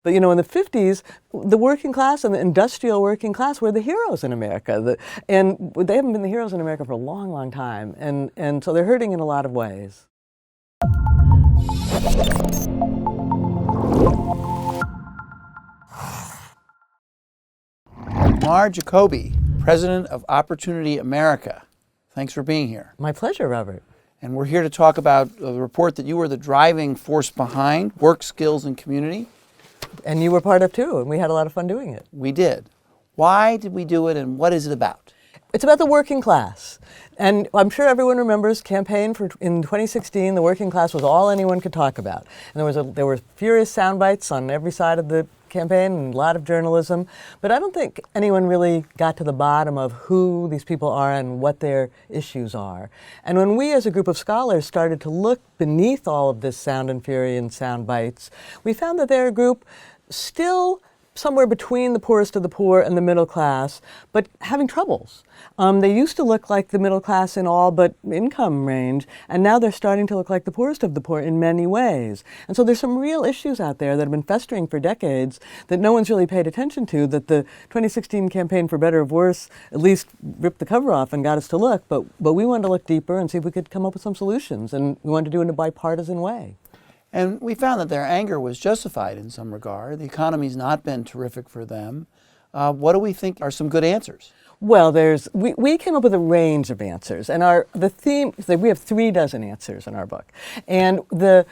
But in the 50s, the working class and the industrial working class were the heroes in America. And they haven't been the heroes in America for a long, long time. And so they're hurting in a lot of ways. Tamar Jacoby, President of Opportunity America. Thanks for being here. My pleasure, Robert. And we're here to talk about the report that you were the driving force behind, Work, Skills, and Community. And you were part of too, and we had a lot of fun doing it. We did. Why did we do it, and what is it about? It's about the working class. And I'm sure everyone remembers campaign in 2016, the working class was all anyone could talk about. And there were furious sound bites on every side of the campaign and a lot of journalism. But I don't think anyone really got to the bottom of who these people are and what their issues are. And when we as a group of scholars started to look beneath all of this sound and fury and sound bites, we found that they're a group still somewhere between the poorest of the poor and the middle class, but having troubles. They used to look like the middle class in all but income range, and now they're starting to look like the poorest of the poor in many ways. And so there's some real issues out there that have been festering for decades that no one's really paid attention to, that the 2016 campaign for better or worse at least ripped the cover off and got us to look, but we wanted to look deeper and see if we could come up with some solutions, and we wanted to do it in a bipartisan way. And we found that their anger was justified in some regard. The economy's not been terrific for them. What do we think are some good answers? Well, we came up with a range of answers, and the theme, we have 36 answers in our book, and the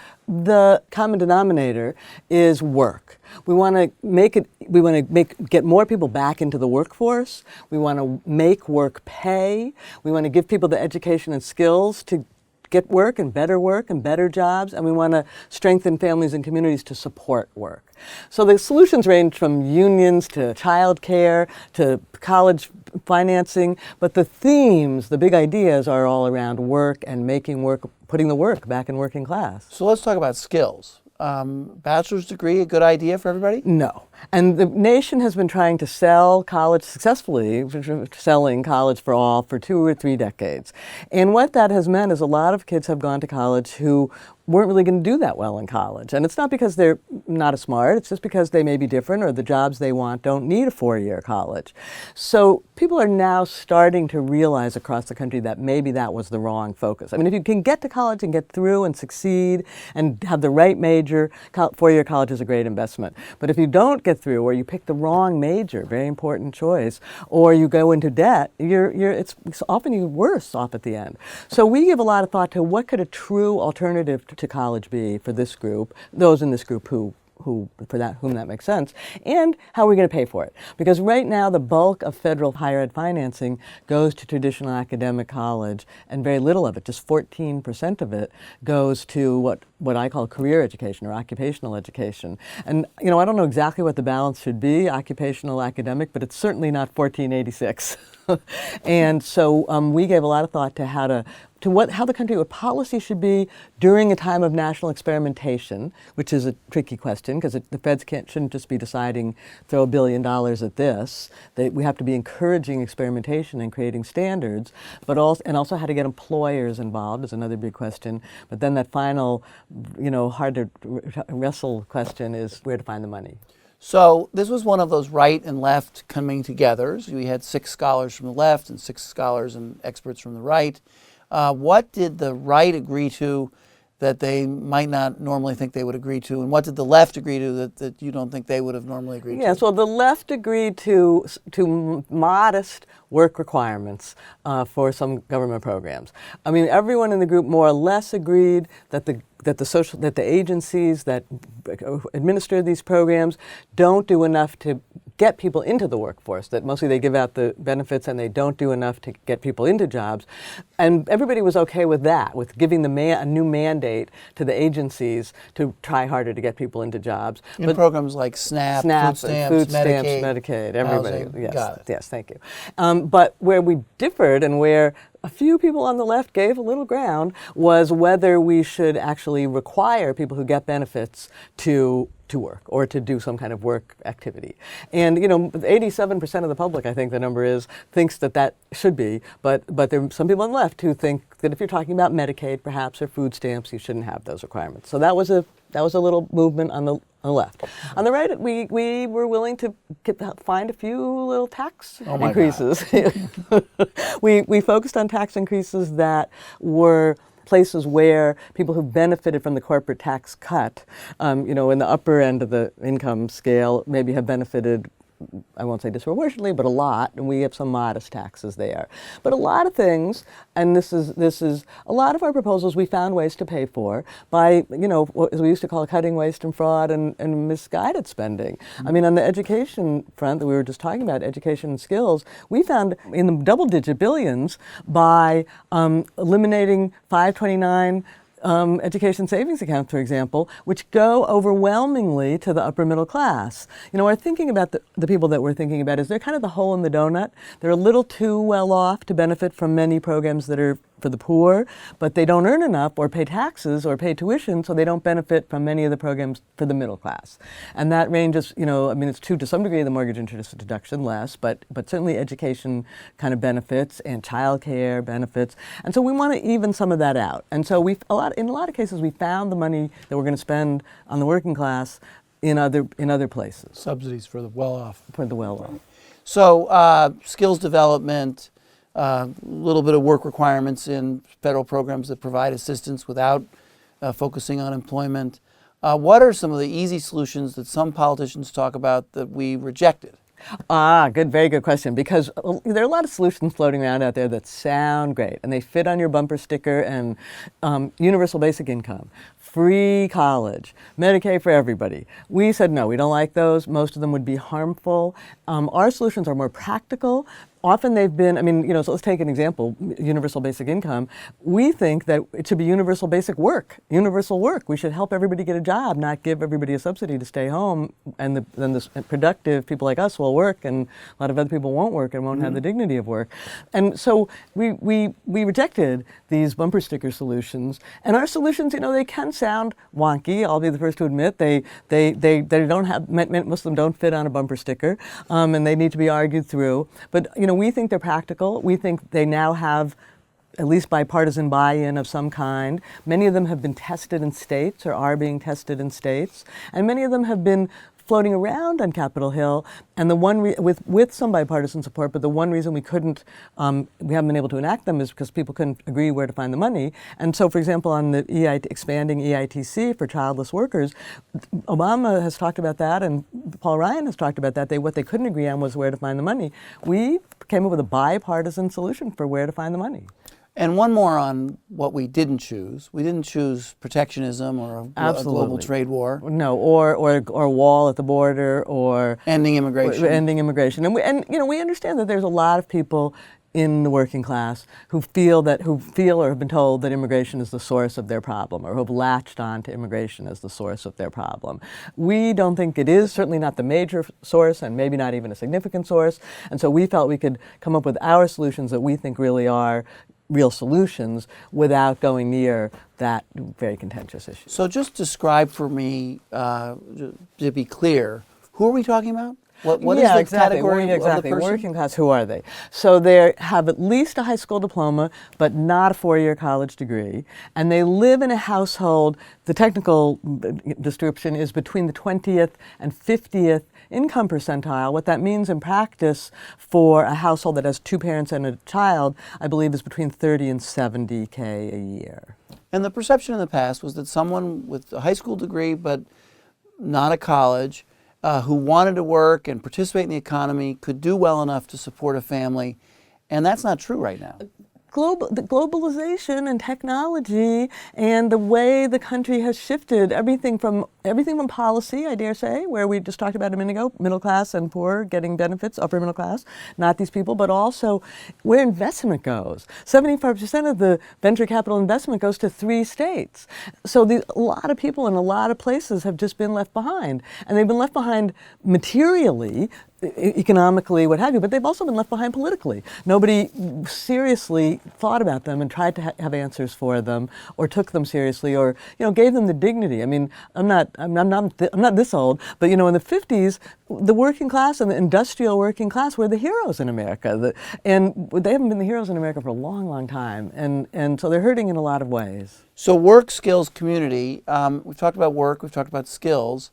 common denominator is work. We want to get more people back into the workforce. We want to make work pay. We want to give people the education and skills to get work and better jobs, and we want to strengthen families and communities to support work. So the solutions range from unions to child care to college financing, but the themes, the big ideas are all around work and making work, putting the work back in working class. So let's talk about skills. Bachelor's degree, a good idea for everybody? No. And the nation has been trying to sell college successfully, selling college for all for 2 or 3 decades. And what that has meant is a lot of kids have gone to college who weren't really going to do that well in college. And it's not because they're not as smart, it's just because they may be different or the jobs they want don't need a 4-year college. So people are now starting to realize across the country that maybe that was the wrong focus. I mean, if you can get to college and get through and succeed and have the right major, 4-year college is a great investment. But if you don't get through, or you pick the wrong major, very important choice, or you go into debt, it's often worse off at the end. So we give a lot of thought to what could a true alternative to college be for this group, those in this group whom that makes sense, and how are we going to pay for it? Because right now the bulk of federal higher ed financing goes to traditional academic college, and very little of it, just 14% of it, goes to what I call career education or occupational education. And I don't know exactly what the balance should be, occupational, academic, but it's certainly not 1486. And so we gave a lot of thought to how the country, what policy should be during a time of national experimentation, which is a tricky question because the feds shouldn't just be deciding throw $1 billion at this. We have to be encouraging experimentation and creating standards, but also how to get employers involved is another big question. But then that final, hard to wrestle question is where to find the money. So this was one of those right and left coming together. So we had 6 scholars from the left and 6 scholars and experts from the right. What did the right agree to that they might not normally think they would agree to, and what did the left agree to that you don't think they would have normally agreed to? Yes, well, the left agreed to modest work requirements for some government programs. I mean, everyone in the group more or less agreed that the agencies that administer these programs don't do enough to get people into the workforce, that mostly they give out the benefits and they don't do enough to get people into jobs. And everybody was okay with that, with giving a new mandate to the agencies to try harder to get people into jobs. In programs like SNAP, food stamps, Medicaid, everybody. Housing. Yes, Got it. Yes, thank you. But where we differed and where a few people on the left gave a little ground was whether we should actually require people who get benefits to work or to do some kind of work activity. And 87% of the public, I think the number is, thinks that should be, but there are some people on the left who think that if you're talking about Medicaid perhaps or food stamps, you shouldn't have those requirements. So that was a little movement on on the left. On the right, we were willing to find a few little tax increases. We focused on tax increases that were places where people who benefited from the corporate tax cut, in the upper end of the income scale, maybe have benefited, I won't say disproportionately, but a lot, and we have some modest taxes there. But a lot of things, and this is a lot of our proposals we found ways to pay for by, as we used to call cutting waste and fraud and misguided spending. I mean, on the education front that we were just talking about, education and skills, we found in the double-digit billions by eliminating 529 education savings accounts, for example, which go overwhelmingly to the upper middle class. We're thinking about the people that we're thinking about is they're kind of the hole in the donut. They're a little too well off to benefit from many programs that are for the poor, but they don't earn enough or pay taxes or pay tuition, so they don't benefit from many of the programs for the middle class. And that ranges, it's true to some degree the mortgage interest deduction less, but certainly education kind of benefits and child care benefits. And so we want to even some of that out. And so in a lot of cases we found the money that we're going to spend on the working class in other places. Subsidies for the well-off. For the well-off. So skills development, a little bit of work requirements in federal programs that provide assistance without focusing on employment. What are some of the easy solutions that some politicians talk about that we rejected? Very good question, because there are a lot of solutions floating around out there that sound great, and they fit on your bumper sticker, and universal basic income, free college, Medicaid for everybody. We said no, we don't like those. Most of them would be harmful. Our solutions are more practical. Often they've been, so let's take an example, universal basic income. We think that it should be universal basic work, universal work. We should help everybody get a job, not give everybody a subsidy to stay home, and then the productive people like us will work, and a lot of other people won't work and won't have the dignity of work. And so we rejected these bumper sticker solutions. And our solutions, they can sound wonky. I'll be the first to admit they don't have, most of them don't fit on a bumper sticker, and they need to be argued through. But we think they're practical. We think they now have at least bipartisan buy-in of some kind. Many of them have been tested in states or are being tested in states, and many of them have been floating around on Capitol Hill, and the one with some bipartisan support. But the one reason we haven't been able to enact them is because people couldn't agree where to find the money. And so, for example, on the expanding EITC for childless workers, Obama has talked about that, and Paul Ryan has talked about that. What they couldn't agree on was where to find the money. We came up with a bipartisan solution for where to find the money. And one more on what we didn't choose. We didn't choose protectionism or a global trade war. No, or a wall at the border, or ending immigration. And we understand that there's a lot of people in the working class who feel or have been told that immigration is the source of their problem, or who have latched on to immigration as the source of their problem. We don't think it is, certainly not the major source, and maybe not even a significant source. And so we felt we could come up with our solutions that we think really are real solutions without going near that very contentious issue. So just describe for me, to be clear, who are we talking about? What is the category of the person? Working class, who are they? So they have at least a high school diploma, but not a four-year college degree, and they live in a household, the technical description is between the 20th and 50th income percentile. What that means in practice for a household that has two parents and a child, I believe, is between 30 and 70K a year. And the perception in the past was that someone with a high school degree but not a college, who wanted to work and participate in the economy, could do well enough to support a family, and that's not true right now. The globalization and technology and the way the country has shifted, everything from policy, I dare say, where we just talked about a minute ago, middle class and poor getting benefits, upper middle class, not these people, but also where investment goes. 75% of the venture capital investment goes to 3 states. So a lot of people in a lot of places have just been left behind, and they've been left behind materially, economically, what have you, but they've also been left behind politically. Nobody seriously thought about them and tried to have answers for them, or took them seriously, or gave them the dignity. I mean, I'm not this old, but in the 50s, the working class and the industrial working class were the heroes in America, and they haven't been the heroes in America for a long, long time, and so they're hurting in a lot of ways. So work, skills, community. We've talked about work. We've talked about skills.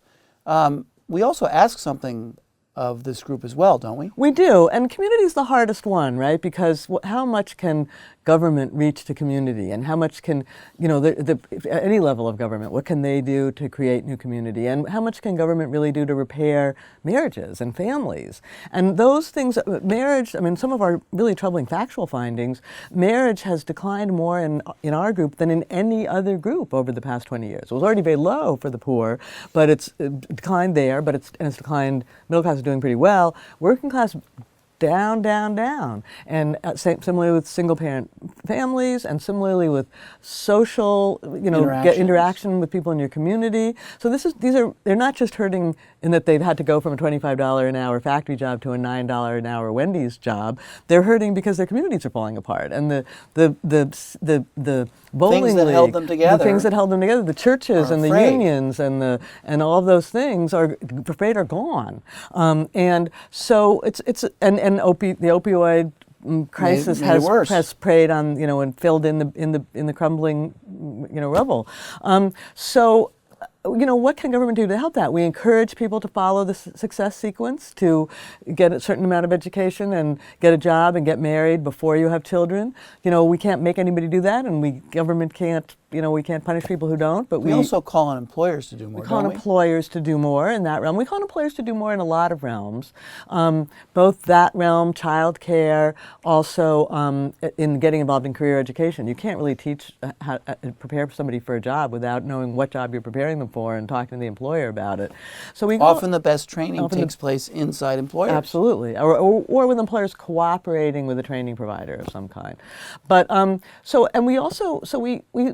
We also ask something of this group as well, don't we? We do, and community is the hardest one, right? Because how much can government reach to community, and how much can, any level of government, what can they do to create new community, and how much can government really do to repair marriages and families? And those things, marriage, I mean, some of our really troubling factual findings, marriage has declined more in our group than in any other group over the past 20 years. It was already very low for the poor, but it's declined there, but it's declined, middle class is doing pretty well, working class down, down, down. And similarly with single-parent families, and similarly with social, interaction with people in your community. So they're not just hurting in that they've had to go from a $25 an hour factory job to a $9 an hour Wendy's job. They're hurting because their communities are falling apart, and the bowling things that league, held them together, the things that held them together, the churches and the unions and all of those things are afraid are gone. And so the opioid crisis has preyed on, and filled in the crumbling, rubble. What can government do to help that? We encourage people to follow the success sequence, to get a certain amount of education and get a job and get married before you have children. We can't make anybody do that, and government can't, we can't punish people who don't. But we also call on employers to do more. We call on employers to do more in that realm. We call on employers to do more in a lot of realms, both that realm, child care, also in getting involved in career education. You can't really teach how to prepare somebody for a job without knowing what job you're preparing them for and talking to the employer about it. So often the best training takes place inside employers. Absolutely, or with employers cooperating with a training provider of some kind. But we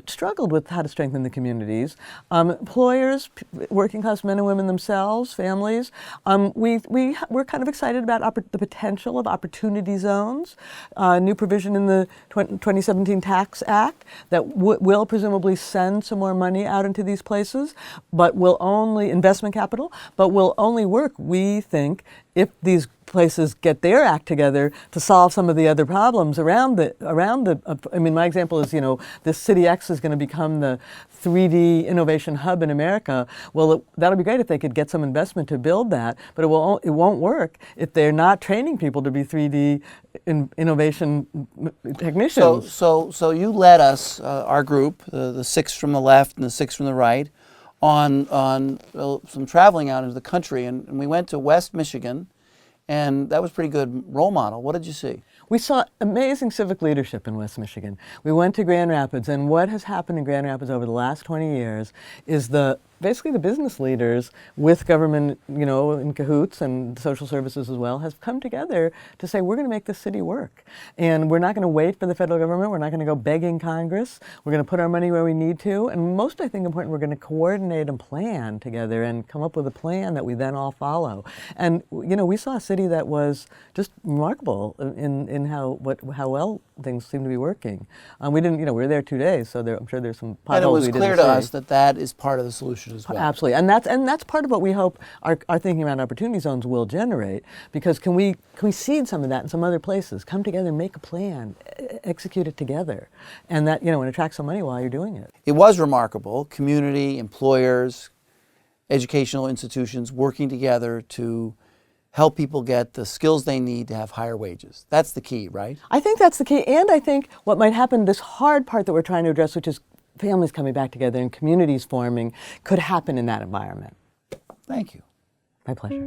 struggled with how to strengthen the communities. Employers, working class men and women themselves, families. We're kind of excited about the potential of opportunity zones, new provision in the 2017 Tax Act that will presumably send some more money out into these places, but will only, investment capital, but will only work, we think, if these places get their act together to solve some of the other problems around my example is, this City X is going to become the 3D innovation hub in America. Well, that'll be great if they could get some investment to build that, but it won't work if they're not training people to be 3D innovation technicians. So you led us, our group, the 6 from the left and the 6 from the right, on some traveling out into the country, and we went to West Michigan, and that was a pretty good role model. What did you see? We saw amazing civic leadership in West Michigan. We went to Grand Rapids, and what has happened in Grand Rapids over the last 20 years is basically the business leaders with government, in cahoots, and social services as well, have come together to say, we're going to make this city work. And we're not going to wait for the federal government. We're not going to go begging Congress. We're going to put our money where we need to. And most, I think, important, we're going to coordinate and plan together and come up with a plan that we then all follow. And, we saw a city that was just remarkable in how well things seem to be working. We didn't, we were there 2 days, so I'm sure there's some potholes we didn't see. And it was clear to us that is part of the solution as well. Absolutely, and that's part of what we hope our thinking around opportunity zones will generate. Because can we seed some of that in some other places? Come together, make a plan, execute it together, and that and attract some money while you're doing it. It was remarkable. Community, employers, educational institutions working together to help people get the skills they need to have higher wages. That's the key, right? I think that's the key, and I think what might happen, this hard part that we're trying to address, which is families coming back together and communities forming, could happen in that environment. Thank you. My pleasure.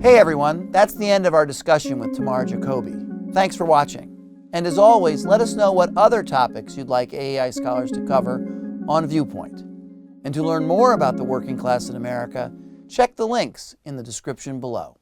Hey everyone, that's the end of our discussion with Tamar Jacoby. Thanks for watching. And as always, let us know what other topics you'd like AAI scholars to cover on Viewpoint. And to learn more about the working class in America, check the links in the description below.